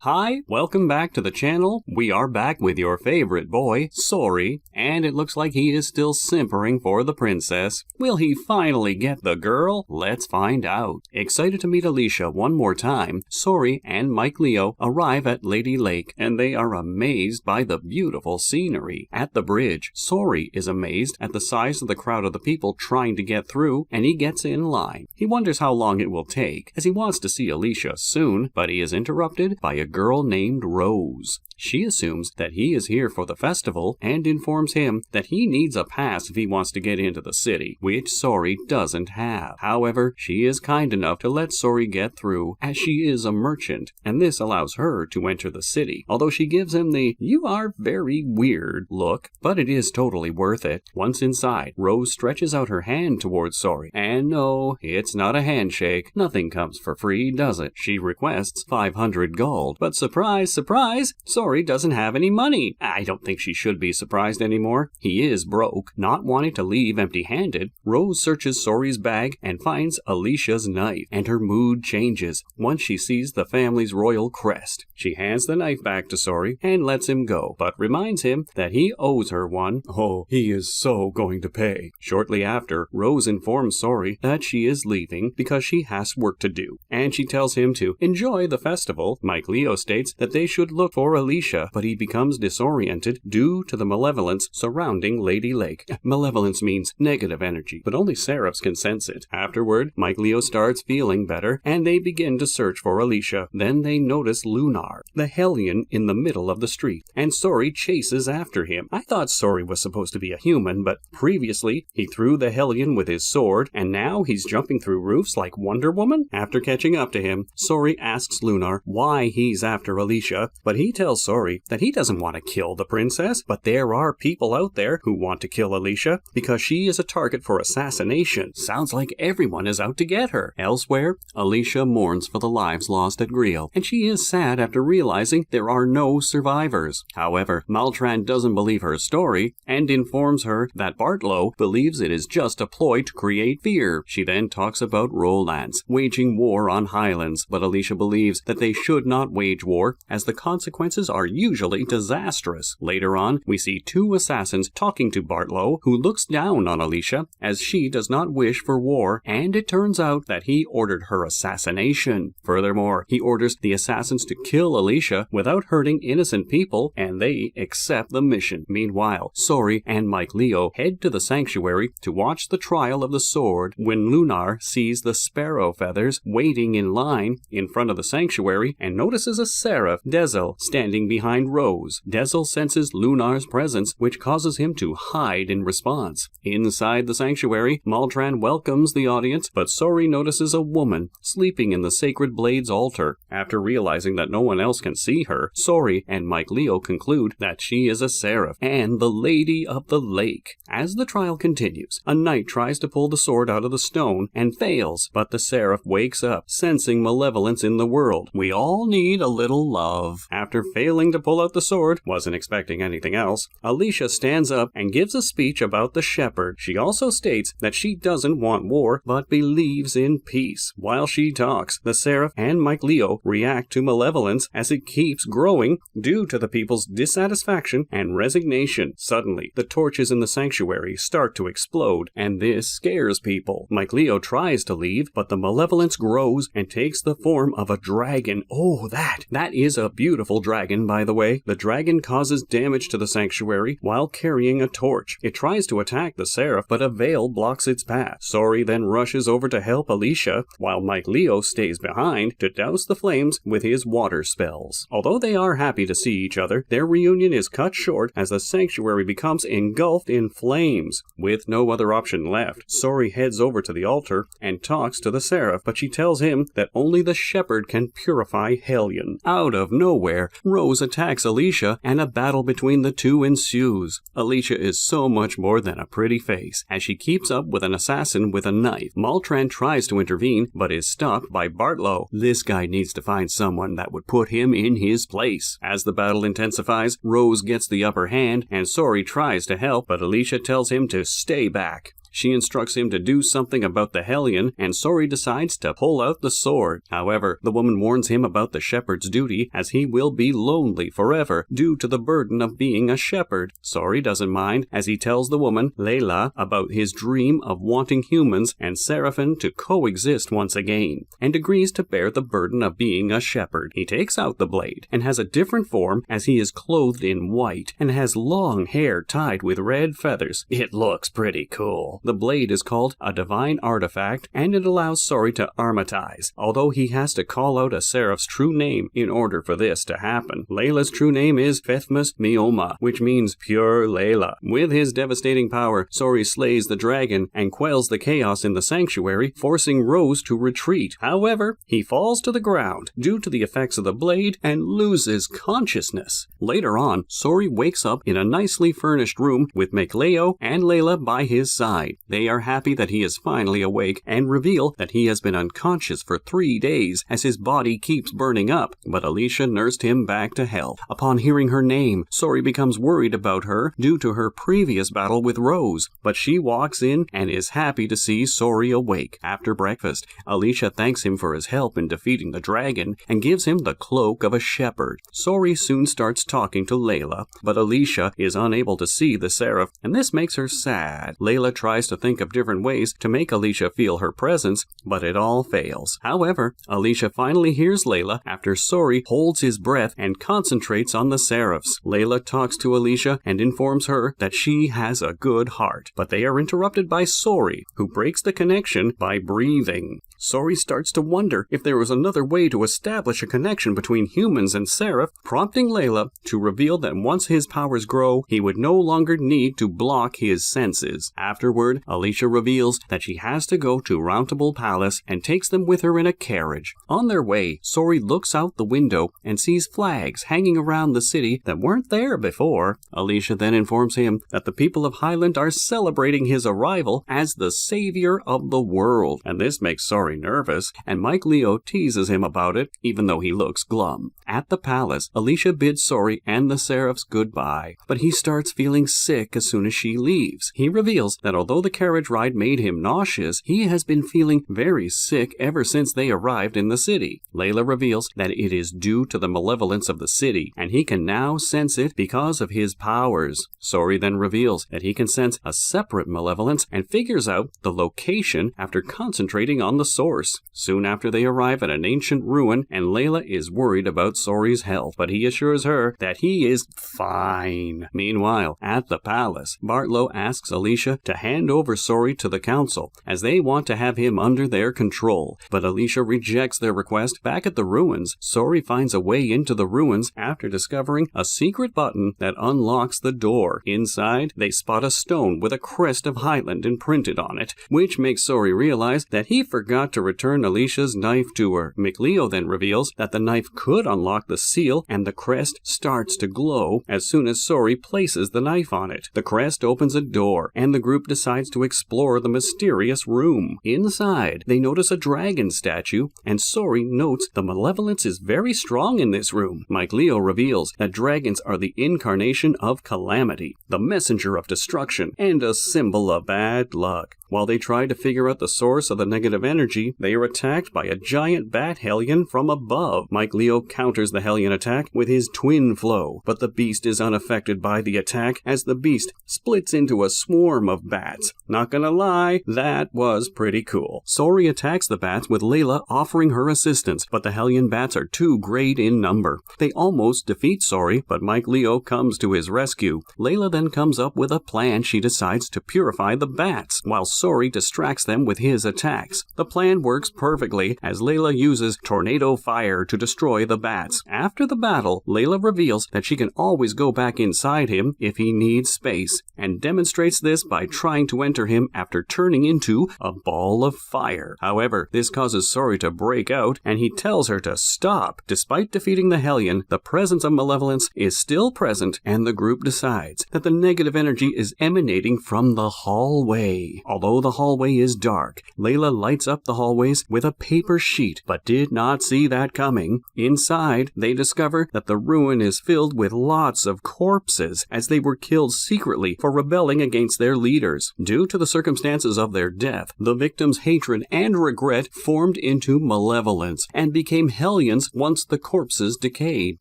Hi, welcome back to the channel. We are back with your favorite boy, Sori, and it looks like he is still simpering for the princess. Will he finally get the girl? Let's find out. Excited to meet Alicia one more time, Sori and Mike Leo arrive at Lady Lake, and they are amazed by the beautiful scenery. At the bridge, Sori is amazed at the size of the crowd of the people trying to get through, and he gets in line. He wonders how long it will take, as he wants to see Alicia soon, but he is interrupted by a girl named Rose. She assumes that he is here for the festival and informs him that he needs a pass if he wants to get into the city, which Sori doesn't have. However, she is kind enough to let Sori get through, as she is a merchant, and this allows her to enter the city, although she gives him the "you are very weird" look, but it is totally worth it. Once inside, Rose stretches out her hand towards Sori, and no, it's not a handshake. Nothing comes for free, does it? She requests 500 gold, but surprise, surprise, Sori doesn't have any money. I don't think she should be surprised anymore. He is broke. Not wanting to leave empty-handed, Rose searches Sori's bag and finds Alicia's knife, and her mood changes once she sees the family's royal crest. She hands the knife back to Sori and lets him go, but reminds him that he owes her one. Oh, he is so going to pay. Shortly after, Rose informs Sori that she is leaving because she has work to do, and she tells him to enjoy the festival. Mike Leo states that they should look for Alicia, but he becomes disoriented due to the malevolence surrounding Lady Lake. Malevolence means negative energy, but only seraphs can sense it. Afterward, Mike Leo starts feeling better, and they begin to search for Alicia. Then they notice Lunar, the Hellion, in the middle of the street, and Sori chases after him. I thought Sori was supposed to be a human, but previously he threw the Hellion with his sword, and now he's jumping through roofs like Wonder Woman? After catching up to him, Sori asks Lunar why he's after Alicia, but he tells Sori that he doesn't want to kill the princess, but there are people out there who want to kill Alicia because she is a target for assassination. Sounds like everyone is out to get her. Elsewhere, Alicia mourns for the lives lost at Griel, and she is sad after realizing there are no survivors. However, Maltran doesn't believe her story and informs her that Bartlow believes it is just a ploy to create fear. She then talks about Rollance waging war on Highlands, but Alicia believes that they should not wage war as the consequences are usually disastrous. Later on, we see two assassins talking to Bartlow, who looks down on Alicia as she does not wish for war, and it turns out that he ordered her assassination. Furthermore, he orders the assassins to kill Alicia without hurting innocent people, and they accept the mission. Meanwhile, Sori and Mike Leo head to the sanctuary to watch the trial of the sword when Lunar sees the sparrow feathers waiting in line in front of the sanctuary and notices a seraph, Dezel, standing behind Rose. Dezel senses Lunar's presence, which causes him to hide in response. Inside the sanctuary, Maltran welcomes the audience, but Sori notices a woman sleeping in the Sacred Blade's altar. After realizing that no one else can see her, Sori and Mike Leo conclude that she is a seraph and the Lady of the Lake. As the trial continues, a knight tries to pull the sword out of the stone and fails, but the seraph wakes up, sensing malevolence in the world. We all need a little love. After failing to pull out the sword, wasn't expecting anything else, Alicia stands up and gives a speech about the shepherd. She also states that she doesn't want war, but believes in peace. While she talks, the seraph and Mike Leo react to malevolence as it keeps growing due to the people's dissatisfaction and resignation. Suddenly, the torches in the sanctuary start to explode, and this scares people. Mike Leo tries to leave, but the malevolence grows and takes the form of a dragon. Oh, that is a beautiful dragon, by the way. The dragon causes damage to the sanctuary while carrying a torch. It tries to attack the seraph, but a veil blocks its path. Sori then rushes over to help Alicia, while Mike Leo stays behind to douse the flames with his water spells. Although they are happy to see each other, their reunion is cut short as the sanctuary becomes engulfed in flames. With no other option left, Sori heads over to the altar and talks to the seraph, but she tells him that only the shepherd can purify Hellion. Out of nowhere, Rose attacks Alicia, and a battle between the two ensues. Alicia is so much more than a pretty face, as she keeps up with an assassin with a knife. Maltran tries to intervene, but is stopped by Bartlow. This guy needs to find someone that would put him in his place. As the battle intensifies, Rose gets the upper hand, and Sori tries to help, but Alicia tells him to stay back. She instructs him to do something about the hellion, and Sori decides to pull out the sword. However, the woman warns him about the shepherd's duty, as he will be lonely forever due to the burden of being a shepherd. Sori doesn't mind, as he tells the woman, Layla, about his dream of wanting humans and Seraphim to coexist once again, and agrees to bear the burden of being a shepherd. He takes out the blade, and has a different form as he is clothed in white, and has long hair tied with red feathers. It looks pretty cool. The blade is called a divine artifact, and it allows Sori to armatize, although he has to call out a seraph's true name in order for this to happen. Layla's true name is Fethmas Mioma, which means pure Layla. With his devastating power, Sori slays the dragon and quells the chaos in the sanctuary, forcing Rose to retreat. However, he falls to the ground due to the effects of the blade and loses consciousness. Later on, Sori wakes up in a nicely furnished room with Mikleo and Layla by his side. They are happy that he is finally awake and reveal that he has been unconscious for 3 days as his body keeps burning up, but Alicia nursed him back to health. Upon hearing her name, Sori becomes worried about her due to her previous battle with Rose, but she walks in and is happy to see Sori awake. After breakfast, Alicia thanks him for his help in defeating the dragon and gives him the cloak of a shepherd. Sori soon starts talking to Layla, but Alicia is unable to see the seraph, and this makes her sad. Layla tries to think of different ways to make Alicia feel her presence, but it all fails. However, Alicia finally hears Layla after Sori holds his breath and concentrates on the seraphs. Layla talks to Alicia and informs her that she has a good heart, but they are interrupted by Sori, who breaks the connection by breathing. Sori starts to wonder if there was another way to establish a connection between humans and Seraph, prompting Layla to reveal that once his powers grow, he would no longer need to block his senses. Afterward, Alicia reveals that she has to go to Roundtable Palace and takes them with her in a carriage. On their way, Sori looks out the window and sees flags hanging around the city that weren't there before. Alicia then informs him that the people of Highland are celebrating his arrival as the savior of the world, and this makes Sori nervous, and Mikleo teases him about it, even though he looks glum. At the palace, Alicia bids Sori and the seraphs goodbye, but he starts feeling sick as soon as she leaves. He reveals that although the carriage ride made him nauseous, he has been feeling very sick ever since they arrived in the city. Layla reveals that it is due to the malevolence of the city, and he can now sense it because of his powers. Sori then reveals that he can sense a separate malevolence and figures out the location after concentrating on the source. Soon after they arrive at an ancient ruin, and Layla is worried about Sori's health, but he assures her that he is fine. Meanwhile, at the palace, Bartlow asks Alicia to hand over Sori to the council, as they want to have him under their control, but Alicia rejects their request. Back at the ruins, Sori finds a way into the ruins after discovering a secret button that unlocks the door. Inside, they spot a stone with a crest of Highland imprinted on it, which makes Sori realize that he forgot to return Alicia's knife to her. Mikleo then reveals that the knife could unlock the seal, and the crest starts to glow as soon as Sori places the knife on it. The crest opens a door, and the group decides to explore the mysterious room. Inside, they notice a dragon statue, and Sori notes the malevolence is very strong in this room. Mikleo reveals that dragons are the incarnation of calamity, the messenger of destruction, and a symbol of bad luck. While they try to figure out the source of the negative energy, they are attacked by a giant bat hellion from above. Mikleo counters the hellion attack with his twin flow, but the beast is unaffected by the attack as the beast splits into a swarm of bats. Not gonna lie, that was pretty cool. Sori attacks the bats with Layla offering her assistance, but the hellion bats are too great in number. They almost defeat Sori, but Mikleo comes to his rescue. Layla then comes up with a plan. She decides to purify the bats, while Sori distracts them with his attacks. The plan works perfectly as Layla uses tornado fire to destroy the bats. After the battle, Layla reveals that she can always go back inside him if he needs space, and demonstrates this by trying to enter him after turning into a ball of fire. However, this causes Sori to break out, and he tells her to stop. Despite defeating the hellion, the presence of malevolence is still present, and the group decides that the negative energy is emanating from the hallway. Although Although the hallway is dark, Layla lights up the hallways with a paper sheet, but did not see that coming. Inside, they discover that the ruin is filled with lots of corpses, as they were killed secretly for rebelling against their leaders. Due to the circumstances of their death, the victims' hatred and regret formed into malevolence, and became hellions once the corpses decayed.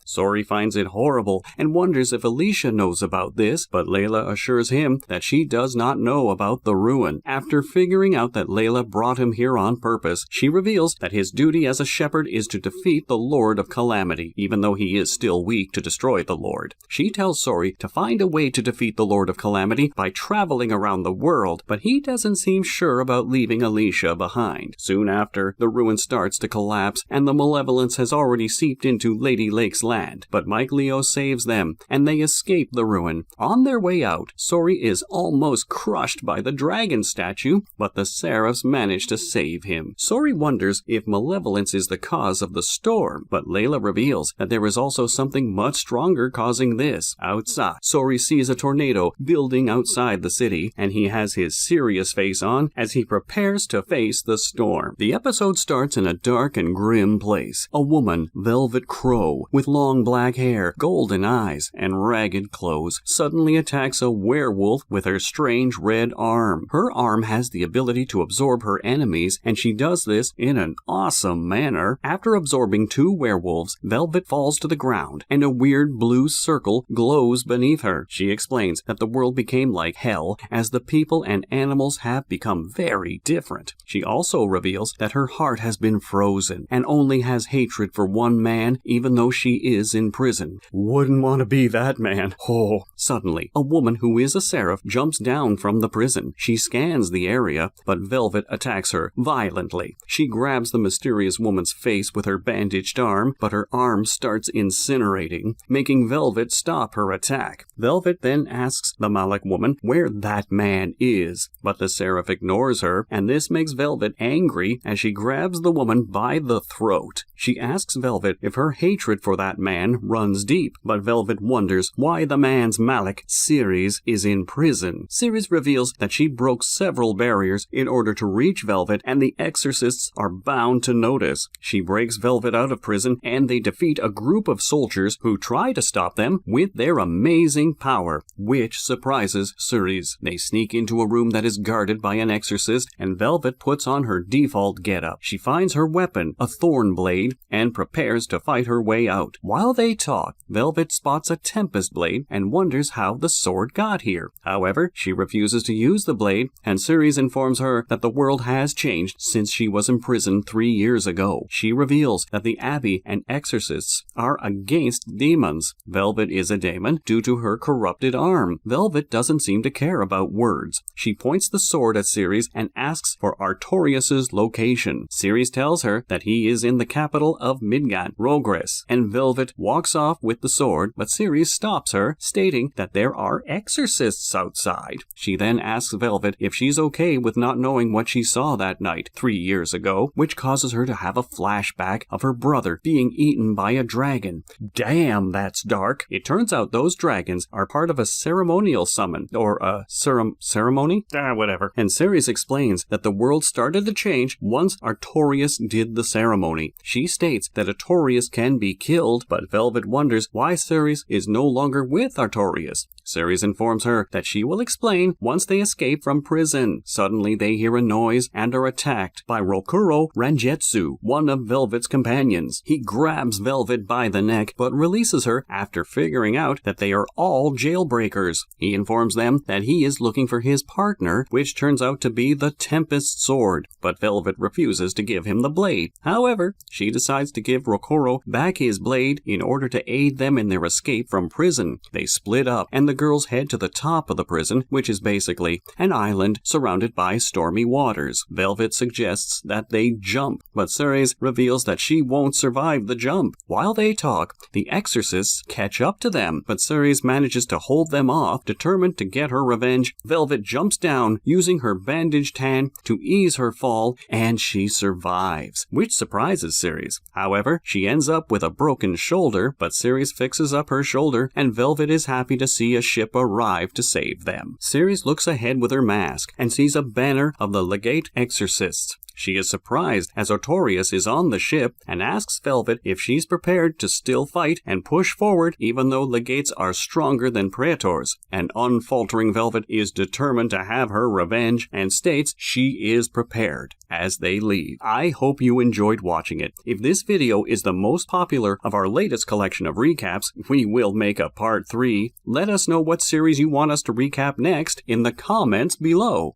Sori finds it horrible, and wonders if Alicia knows about this, but Layla assures him that she does not know about the ruin. After figuring out that Layla brought him here on purpose, she reveals that his duty as a shepherd is to defeat the Lord of Calamity, even though he is still weak to destroy the Lord. She tells Sori to find a way to defeat the Lord of Calamity by traveling around the world, but he doesn't seem sure about leaving Alicia behind. Soon after, the ruin starts to collapse, and the malevolence has already seeped into Lady Lake's land, but Mike Leo saves them, and they escape the ruin. On their way out, Sori is almost crushed by the dragon statue, but the Seraphs manage to save him. Sori wonders if malevolence is the cause of the storm, but Layla reveals that there is also something much stronger causing this. Outside, Sori sees a tornado building outside the city, and he has his serious face on as he prepares to face the storm. The episode starts in a dark and grim place. A woman, Velvet Crow, with long black hair, golden eyes, and ragged clothes, suddenly attacks a werewolf with her strange red arm. Her arm has the ability to absorb her enemies, and she does this in an awesome manner. After absorbing 2 werewolves, Velvet falls to the ground, and a weird blue circle glows beneath her. She explains that the world became like hell, as the people and animals have become very different. She also reveals that her heart has been frozen, and only has hatred for one man, even though she is in prison. Wouldn't want to be that man. Oh. Suddenly, a woman who is a seraph jumps down from the prison. She scans the area, but Velvet attacks her violently. She grabs the mysterious woman's face with her bandaged arm, but her arm starts incinerating, making Velvet stop her attack. Velvet then asks the Malak woman where that man is, but the seraph ignores her, and this makes Velvet angry as she grabs the woman by the throat. She asks Velvet if her hatred for that man runs deep, but Velvet wonders why the man's Malak, Ceres, is in prison. Ceres reveals that she broke several barriers in order to reach Velvet, and the exorcists are bound to notice. She breaks Velvet out of prison, and they defeat a group of soldiers who try to stop them with their amazing power, which surprises Ceres. They sneak into a room that is guarded by an exorcist, and Velvet puts on her default getup. She finds her weapon, a thorn blade, and prepares to fight her way out. While they talk, Velvet spots a Tempest blade and wonders how the sword got here. However, she refuses to use the blade, and Ceres informs her that the world has changed since she was imprisoned 3 years ago. She reveals that the Abbey and exorcists are against demons. Velvet is a demon due to her corrupted arm. Velvet doesn't seem to care about words. She points the sword at Ceres and asks for Artorias' location. Ceres tells her that he is in the capital of Midgard, Rogres, and Velvet walks off with the sword, but Ceres stops her, stating that there are exorcists outside. She then asks Velvet if she's okay with not knowing what she saw that night 3 years ago, which causes her to have a flashback of her brother being eaten by a dragon. Damn, that's dark. It turns out those dragons are part of a ceremonial summon, or a ceremony? Whatever. And Ceres explains that the world started to change once Artorias did the ceremony. She states that Artorias can be killed, but Velvet wonders why Ceres is no longer with Artorias. Ceres informs her that she will explain once they escape from prison. Suddenly they hear a noise and are attacked by Rokuro Rangetsu, one of Velvet's companions. He grabs Velvet by the neck, but releases her after figuring out that they are all jailbreakers. He informs them that he is looking for his partner, which turns out to be the Tempest Sword, but Velvet refuses to give him the blade. However, she decides to give Rokuro back his blade in order to aid them in their escape from prison. They split up, and the girls head to the top of the prison, which is basically an island surrounded by stormy waters. Velvet suggests that they jump, but Ceres reveals that she won't survive the jump. While they talk, the exorcists catch up to them, but Ceres manages to hold them off. Determined to get her revenge, Velvet jumps down, using her bandaged hand to ease her fall, and she survives, which surprises Ceres. However, she ends up with a broken shoulder, but Ceres fixes up her shoulder, and Velvet is happy to see a ship arrive to save them. Ceres looks ahead with her mask, desk and sees a banner of the Legate Exorcists. She is surprised as Artorias is on the ship and asks Velvet if she's prepared to still fight and push forward even though legates are stronger than praetors. An unfaltering Velvet is determined to have her revenge and states she is prepared. As they leave, I hope you enjoyed watching it. If this video is the most popular of our latest collection of recaps, we will make a part 3. Let us know what series you want us to recap next in the comments below.